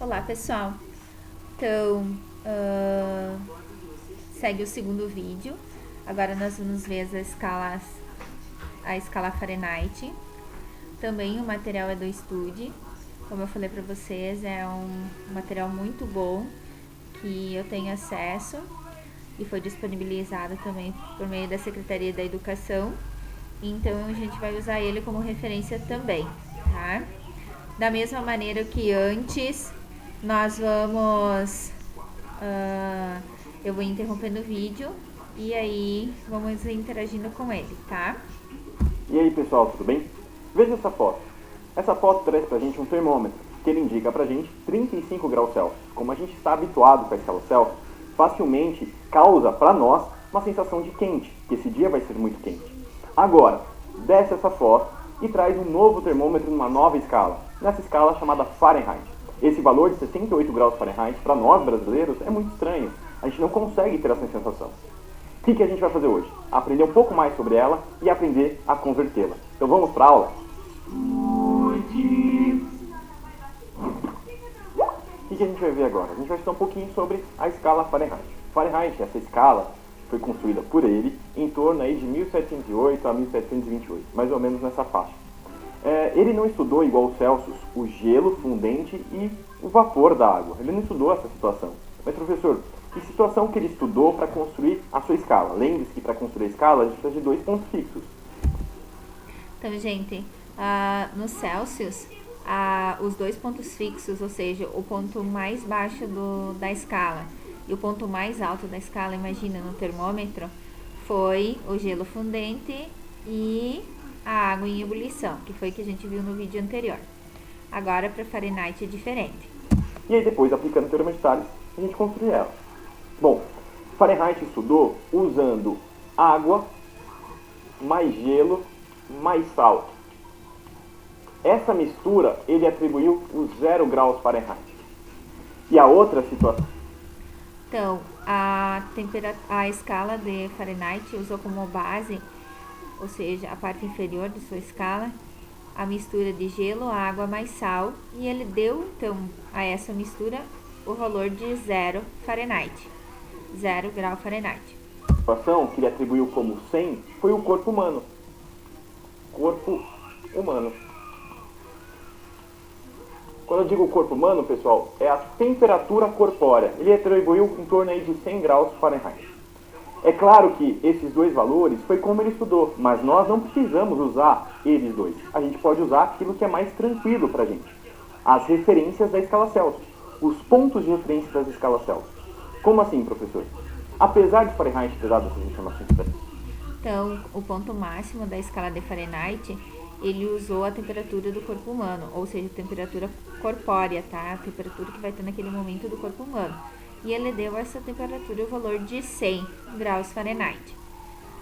Olá, pessoal. Então, segue o segundo vídeo. Agora nós vamos ver a escala Fahrenheit. Também o material é do Estude. Como eu falei para vocês, é um material muito bom que eu tenho acesso e foi disponibilizado também por meio da Secretaria da Educação. Então, a gente vai usar ele como referência também, tá? Da mesma maneira que antes, nós vamos... eu vou interrompendo o vídeo e aí vamos interagindo com ele, tá? E aí pessoal, tudo bem? Veja essa foto. Essa foto traz pra gente um termômetro, que ele indica pra gente 35 graus Celsius. Como a gente está habituado com a escala Celsius, facilmente causa pra nós uma sensação de quente, que esse dia vai ser muito quente. Agora, desce essa foto e traz um novo termômetro numa nova escala, nessa escala chamada Fahrenheit. Esse valor de 68 graus Fahrenheit, para nós brasileiros, é muito estranho. A gente não consegue ter essa sensação. O que a gente vai fazer hoje? Aprender um pouco mais sobre ela e aprender a convertê-la. Então vamos para a aula? O que a gente vai ver agora? A gente vai estudar um pouquinho sobre a escala Fahrenheit. Fahrenheit, essa escala, foi construída por ele em torno aí de 1708 a 1728, mais ou menos nessa faixa. Ele não estudou, igual o Celsius, o gelo fundente e o vapor da água. Ele não estudou essa situação. Mas, professor, que situação que ele estudou para construir a sua escala? Lembre-se que para construir a escala a gente precisa de 2 pontos fixos. Então, gente, no Celsius, os 2 pontos fixos, ou seja, o ponto mais baixo da escala e o ponto mais alto da escala, imagina, no termômetro, foi o gelo fundente e a água em ebulição, que foi que a gente viu no vídeo anterior. Agora, para Fahrenheit é diferente. E aí depois, aplicando o teorema de Thales, a gente construi ela. Bom, Fahrenheit estudou usando água, mais gelo, mais sal. Essa mistura, ele atribuiu os 0 graus Fahrenheit. E a outra situação... Então, a escala de Fahrenheit usou como base, ou seja, a parte inferior de sua escala, a mistura de gelo, água mais sal, e ele deu, então, a essa mistura o valor de 0 Fahrenheit, 0 grau Fahrenheit. A situação que ele atribuiu como 100 foi o corpo humano. Corpo humano. Quando eu digo corpo humano, pessoal, é a temperatura corpórea. Ele atribuiu em torno aí de 100 graus Fahrenheit. É claro que esses 2 valores foi como ele estudou, mas nós não precisamos usar eles 2. A gente pode usar aquilo que é mais tranquilo pra gente. As referências da escala Celsius. Os pontos de referência das escalas Celsius. Como assim, professor? Apesar de Fahrenheit ter dado essas informações pra gente. Então, o ponto máximo da escala de Fahrenheit, ele usou a temperatura do corpo humano, ou seja, a temperatura corpórea, tá? A temperatura que vai ter naquele momento do corpo humano. E ele deu essa temperatura o valor de 100 graus Fahrenheit.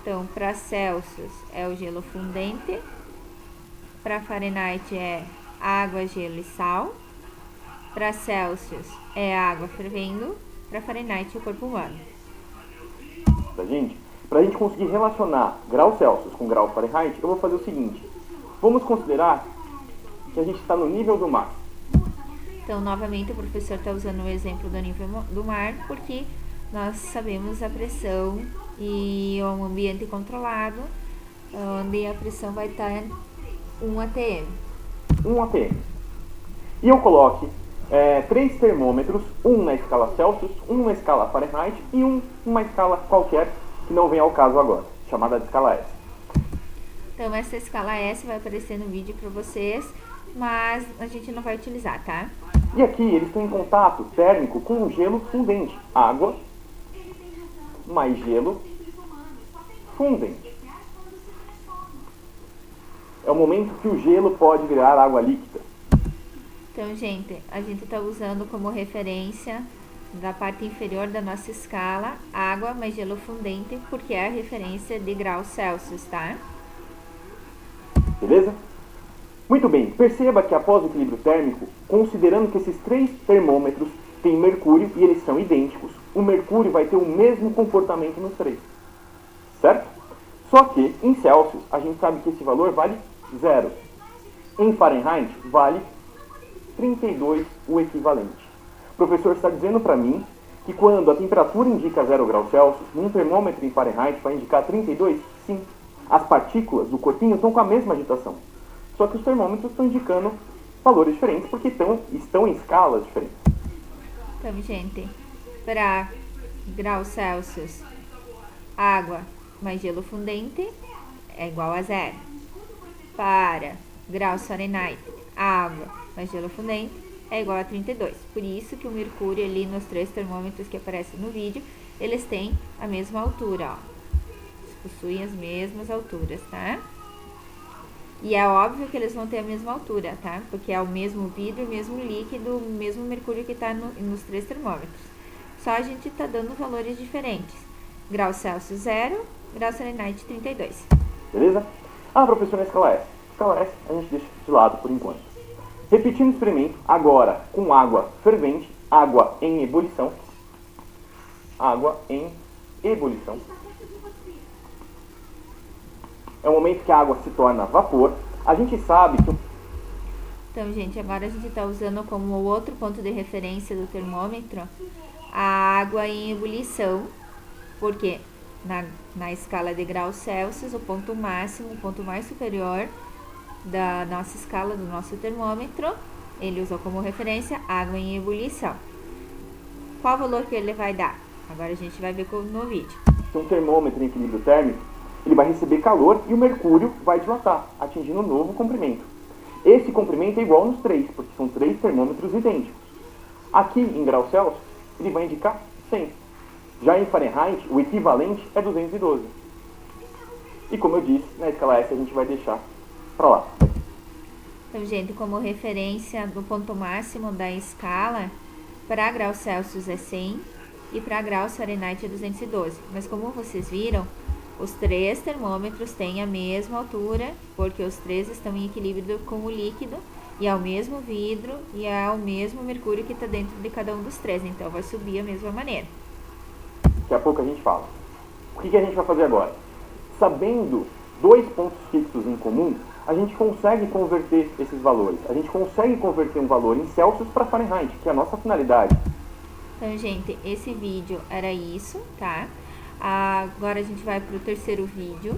Então, para Celsius é o gelo fundente, para Fahrenheit é água, gelo e sal, para Celsius é água fervendo, para Fahrenheit é o corpo humano. Para a gente conseguir relacionar grau Celsius com grau Fahrenheit, eu vou fazer o seguinte. Vamos considerar que a gente está no nível do mar. Então, novamente, o professor está usando o exemplo do nível do mar, porque nós sabemos a pressão e um ambiente controlado, onde a pressão vai estar em 1 atm. 1 atm. E eu coloque 3 termômetros, um na escala Celsius, um na escala Fahrenheit e um numa escala qualquer, que não vem ao caso agora, chamada de escala S. Então, essa escala S vai aparecer no vídeo para vocês, mas a gente não vai utilizar, tá? E aqui eles estão em contato térmico com o gelo fundente. Água mais gelo fundente. É o momento que o gelo pode virar água líquida. Então, gente, a gente está usando como referência da parte inferior da nossa escala água mais gelo fundente, porque é a referência de graus Celsius, tá? Beleza? Muito bem, perceba que após o equilíbrio térmico, considerando que esses 3 termômetros têm mercúrio e eles são idênticos, o mercúrio vai ter o mesmo comportamento nos 3. Certo? Só que, em Celsius, a gente sabe que esse valor vale 0. Em Fahrenheit, vale 32 o equivalente. professor está dizendo para mim que quando a temperatura indica 0 graus Celsius, num termômetro em Fahrenheit vai indicar 32? Sim. As partículas do corpinho estão com a mesma agitação. Só que os termômetros estão indicando valores diferentes porque estão em escalas diferentes. Então, gente, para graus Celsius, água mais gelo fundente é igual a 0. Para graus Fahrenheit, água mais gelo fundente é igual a 32. Por isso que o mercúrio ali nos 3 termômetros que aparecem no vídeo, eles têm a mesma altura, ó. Eles possuem as mesmas alturas, tá? E é óbvio que eles vão ter a mesma altura, tá? Porque é o mesmo vidro, o mesmo líquido, o mesmo mercúrio que está nos 3 termômetros. Só a gente está dando valores diferentes. Grau Celsius 0, grau Fahrenheit 32. Beleza? Ah, professor, na escala S. Escala S a gente deixa de lado por enquanto. Repetindo o experimento, agora com água fervente, água em ebulição. Água em ebulição. É o momento que a água se torna vapor. A gente sabe que... Então, gente, agora a gente está usando como outro ponto de referência do termômetro a água em ebulição, porque na escala de graus Celsius, o ponto máximo, o ponto mais superior da nossa escala, do nosso termômetro, ele usou como referência água em ebulição. Qual o valor que ele vai dar? Agora a gente vai ver no vídeo. Um termômetro em equilíbrio térmico, ele vai receber calor e o mercúrio vai dilatar, atingindo um novo comprimento. Esse comprimento é igual nos 3, porque são 3 termômetros idênticos. Aqui, em graus Celsius, ele vai indicar 100. Já em Fahrenheit, o equivalente é 212. E como eu disse, na escala S a gente vai deixar para lá. Então, gente, como referência do ponto máximo da escala, para graus Celsius é 100 e para graus Fahrenheit é 212. Mas como vocês viram, os 3 termômetros têm a mesma altura, porque os 3 estão em equilíbrio com o líquido, e é o mesmo vidro, e é o mesmo mercúrio que está dentro de cada um dos 3, então vai subir da mesma maneira. Daqui a pouco a gente fala. O que a gente vai fazer agora? Sabendo 2 pontos fixos em comum, a gente consegue converter esses valores. A gente consegue converter um valor em Celsius para Fahrenheit, que é a nossa finalidade. Então, gente, esse vídeo era isso, tá? Agora a gente vai para o terceiro vídeo.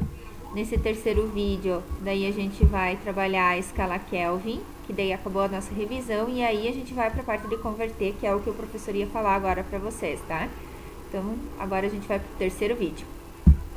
Nesse terceiro vídeo, daí a gente vai trabalhar a escala Kelvin, que daí acabou a nossa revisão, e aí a gente vai para a parte de converter, que é o que o professor ia falar agora para vocês, tá? Então, agora a gente vai para o terceiro vídeo.